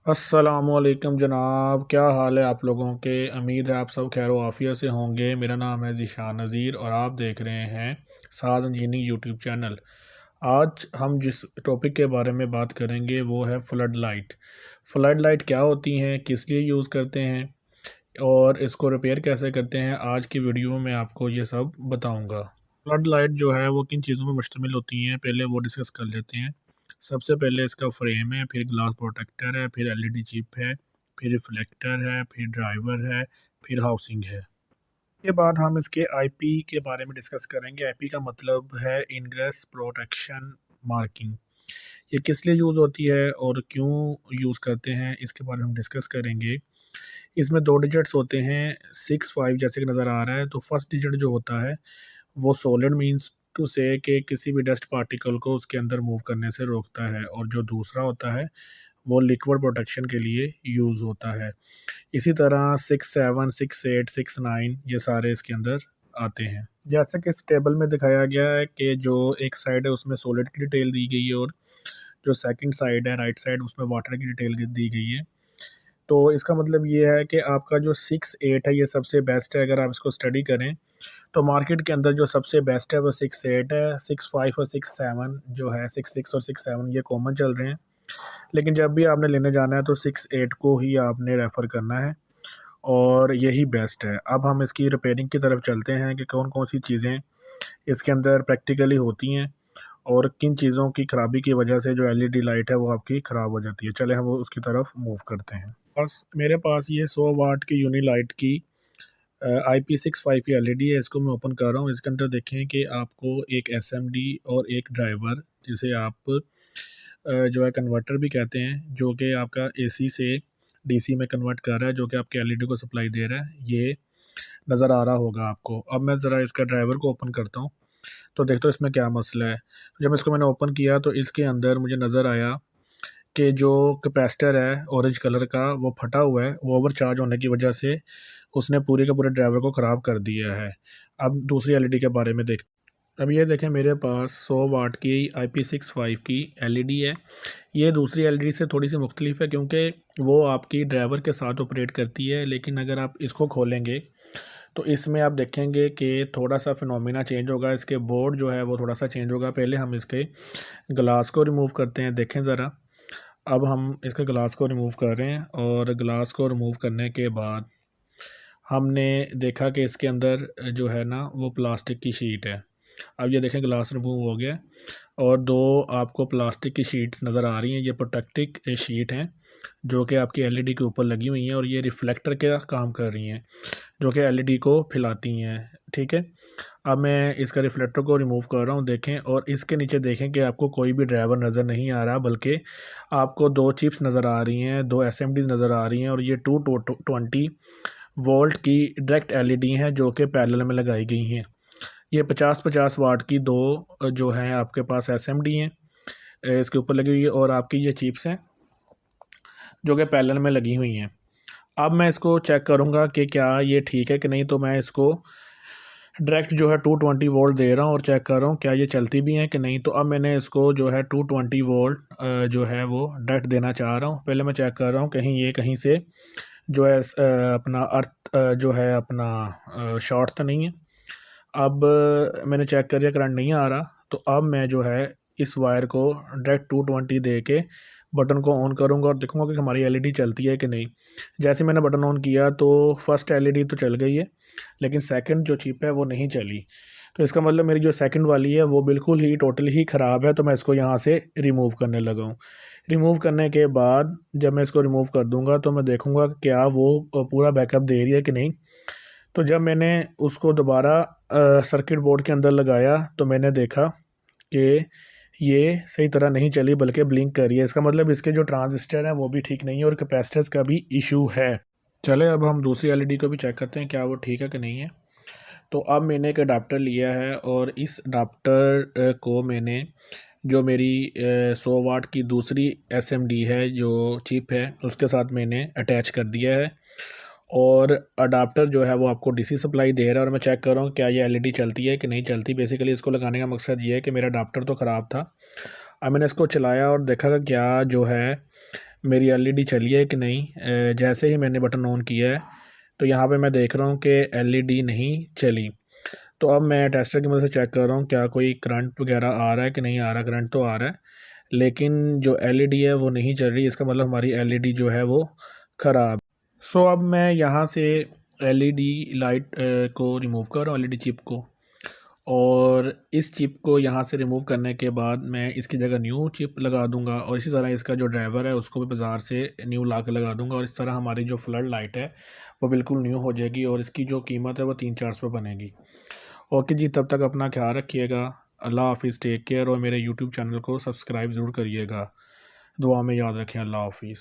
अस्सलामुअलैकुम जनाब, क्या हाल है आप लोगों के। उम्मीद है आप सब खैर आफियत से होंगे। मेरा नाम है ज़ीशान नज़ीर और आप देख रहे हैं साज़ इंजीनियरिंग यूट्यूब चैनल। आज हम जिस टॉपिक के बारे में बात करेंगे वो है फ्लड लाइट। फ्लड लाइट क्या होती हैं, किस लिए यूज़ करते हैं और इसको रिपेयर कैसे करते हैं, आज की वीडियो में आपको ये सब बताऊंगा। फ्लड लाइट जो है वो किन चीज़ों पर मुश्तमिल होती हैं, पहले वो डिस्कस कर लेते हैं। सबसे पहले इसका फ्रेम है, फिर ग्लास प्रोटेक्टर है, फिर एलईडी चिप है, फिर रिफ्लेक्टर है, फिर ड्राइवर है, फिर हाउसिंग है। के बाद हम इसके आईपी के बारे में डिस्कस करेंगे। आईपी का मतलब है इनग्रेस प्रोटेक्शन मार्किंग। ये किस लिए यूज़ होती है और क्यों यूज़ करते हैं, इसके बारे में हम डिस्कस करेंगे। इसमें दो डिजिट्स होते हैं, 6 5 जैसे कि नज़र आ रहा है। तो फर्स्ट डिजिट जो होता है वो सॉलिड मीन्स टू से कि किसी भी डस्ट पार्टिकल को उसके अंदर मूव करने से रोकता है, और जो दूसरा होता है वो लिक्विड प्रोटेक्शन के लिए यूज़ होता है। इसी तरह 6 7 6 8 6 9 ये सारे इसके अंदर आते हैं। जैसे कि इस टेबल में दिखाया गया है कि जो एक साइड है उसमें सॉलिड की डिटेल दी गई है, और जो सेकंड साइड है राइट साइड उसमें वाटर की डिटेल दी गई है। तो इसका मतलब ये है कि आपका जो 6 8 है ये सबसे बेस्ट है। अगर आप इसको स्टडी करें तो मार्केट के अंदर जो सबसे बेस्ट है वो 6 8 है। 6 5 और 6 7 जो है, 6 6 और 6 7 ये कॉमन चल रहे हैं। लेकिन जब भी आपने लेने जाना है तो 6 8 को ही आपने रेफ़र करना है, और यही बेस्ट है। अब हम इसकी रिपेयरिंग की तरफ चलते हैं कि कौन कौन सी चीज़ें इसके अंदर प्रैक्टिकली होती हैं और किन चीज़ों की ख़राबी की वजह से जो एलईडी लाइट है वो आपकी ख़राब हो जाती है। चले हम वो उसकी तरफ मूव करते हैं। बस मेरे पास ये 100 वाट की यूनी लाइट की IP65 की एलईडी है। इसको मैं ओपन कर रहा हूँ। इसके अंदर देखें कि आपको एक एसएमडी और एक ड्राइवर, जिसे आप जो है कन्वर्टर भी कहते हैं, जो कि आपका एसी से डीसी में कन्वर्ट कर रहा है, जो कि आपके एलईडी को सप्लाई दे रहा है, ये नज़र आ रहा होगा आपको। अब मैं ज़रा इसका ड्राइवर को ओपन करता हूँ तो देखते हो इसमें क्या मसला है। जब इसको मैंने ओपन किया तो इसके अंदर मुझे नज़र आया कि जो कैपेसिटर है ऑरेंज कलर का वो फटा हुआ है। वो ओवर चार्ज होने की वजह से उसने पूरे के पूरे ड्राइवर को ख़राब कर दिया है। अब दूसरी एलईडी के बारे में देख। अब ये देखें, मेरे पास 100 वाट की IP65 की एलईडी है। ये दूसरी एलईडी से थोड़ी सी मुख्तलिफ है क्योंकि वो आपकी ड्राइवर के साथ ऑपरेट करती है। लेकिन अगर आप इसको खोलेंगे तो इसमें आप देखेंगे कि थोड़ा सा फिनोमिना चेंज होगा। इसके बोर्ड जो है वो थोड़ा सा चेंज होगा। पहले हम इसके ग्लास को रिमूव करते हैं, देखें ज़रा। अब हम इसके ग्लास को रिमूव कर रहे हैं, और ग्लास को रिमूव करने के बाद हमने देखा कि इसके अंदर जो है ना वो प्लास्टिक की शीट है। अब ये देखें ग्लास रिमूव हो गया, और दो आपको प्लास्टिक की शीट्स नज़र आ रही हैं। ये प्रोटेक्टिव शीट हैं जो कि आपकी एलईडी के ऊपर लगी हुई हैं, और ये रिफ्लेक्टर का काम कर रही हैं जो कि एलईडी को फैलाती हैं। ठीक है, अब मैं इसका रिफ्लेक्टर को रिमूव कर रहा हूँ, देखें। और इसके नीचे देखें कि आपको कोई भी ड्राइवर नज़र नहीं आ रहा, बल्कि आपको दो चिप्स नज़र आ रही हैं, दो एसएमडीज नज़र आ रही हैं, और ये 220 वोल्ट की डायरेक्ट एलईडी हैं जो कि पैरेलल में लगाई गई हैं। ये 50 50 वाट की दो जो हैं आपके पास एसएमडी हैं इसके ऊपर लगी हुई है, और आपकी ये चिप्स हैं जो कि पैरेलल में लगी हुई हैं। अब मैं इसको चेक करूंगा कि क्या ये ठीक है कि नहीं। तो मैं इसको डायरेक्ट जो है 220 वोल्ट दे रहा हूँ और चेक कर रहा हूँ क्या ये चलती भी हैं कि नहीं। तो अब मैंने इसको जो है 220 वोल्ट जो है वो डायरेक्ट देना चाह रहा हूँ। पहले मैं चेक कर रहा हूँ कहीं से जो है अपना अर्थ जो है अपना शॉर्ट तो नहीं है। अब मैंने चेक कर लिया, करंट नहीं आ रहा। तो अब मैं जो है इस वायर को डायरेक्ट 220 दे के बटन को ऑन करूँगा और देखूँगा कि हमारी एलईडी चलती है कि नहीं। जैसे मैंने बटन ऑन किया तो फर्स्ट एलईडी तो चल गई है, लेकिन सेकंड जो चिप है वो नहीं चली। तो इसका मतलब मेरी जो सेकंड वाली है वो बिल्कुल ही टोटली ही ख़राब है। तो मैं इसको यहाँ से रिमूव करने लगा हूँ। रिमूव करने के बाद जब मैं इसको रिमूव कर दूँगा तो मैं देखूँगा कि क्या वो पूरा बैकअप दे रही है कि नहीं। तो जब मैंने उसको दोबारा सर्किट बोर्ड के अंदर लगाया तो मैंने देखा कि ये सही तरह नहीं चली, बल्कि ब्लिंक कर रही है। इसका मतलब इसके जो ट्रांजिस्टर हैं वो भी ठीक नहीं है और कैपेसिटर्स का भी इशू है। चले अब हम दूसरी एलईडी को भी चेक करते हैं क्या वो ठीक है कि नहीं है। तो अब मैंने एक अडाप्टर लिया है, और इस अडाप्टर को मैंने जो मेरी 100 वाट की दूसरी एसएमडी है जो चिप है उसके साथ मैंने अटैच कर दिया है। और अडाप्टर जो है वो आपको डीसी सप्लाई दे रहा है, और मैं चेक कर रहा हूँ क्या ये एलईडी चलती है कि नहीं चलती। बेसिकली इसको लगाने का मकसद ये है कि मेरा अडाप्टर तो ख़राब था। अब मैंने इसको चलाया और देखा कि क्या जो है मेरी एलईडी चली है कि नहीं। जैसे ही मैंने बटन ऑन किया है तो यहाँ पे मैं देख रहा हूँ कि एलईडी नहीं चली। तो अब मैं टेस्टर की मदद से चेक कर रहा हूँ क्या कोई करंट वगैरह आ रहा है कि नहीं आ रहा। करंट तो आ रहा है लेकिन जो एलईडी है वो नहीं चल रही, इसका मतलब हमारी एलईडी जो है वो ख़राब। सो अब मैं यहाँ से एलईडी लाइट को रिमूव कर रहा हूँ, एलईडी चिप को। और इस चिप को यहाँ से रिमूव करने के बाद मैं इसकी जगह न्यू चिप लगा दूंगा और इसी तरह इसका जो ड्राइवर है उसको भी बाज़ार से न्यू ला के लगा दूंगा और इस तरह हमारी जो फ्लड लाइट है वो बिल्कुल न्यू हो जाएगी और इसकी जो कीमत है वो 300-400 बनेगी। ओके जी, तब तक अपना ख्याल रखिएगा। अल्लाह हाफिज़, टेक केयर और मेरे यूट्यूब चैनल को सब्सक्राइब ज़रूर करिएगा। दुआ में याद रखें। अल्लाह हाफिज़।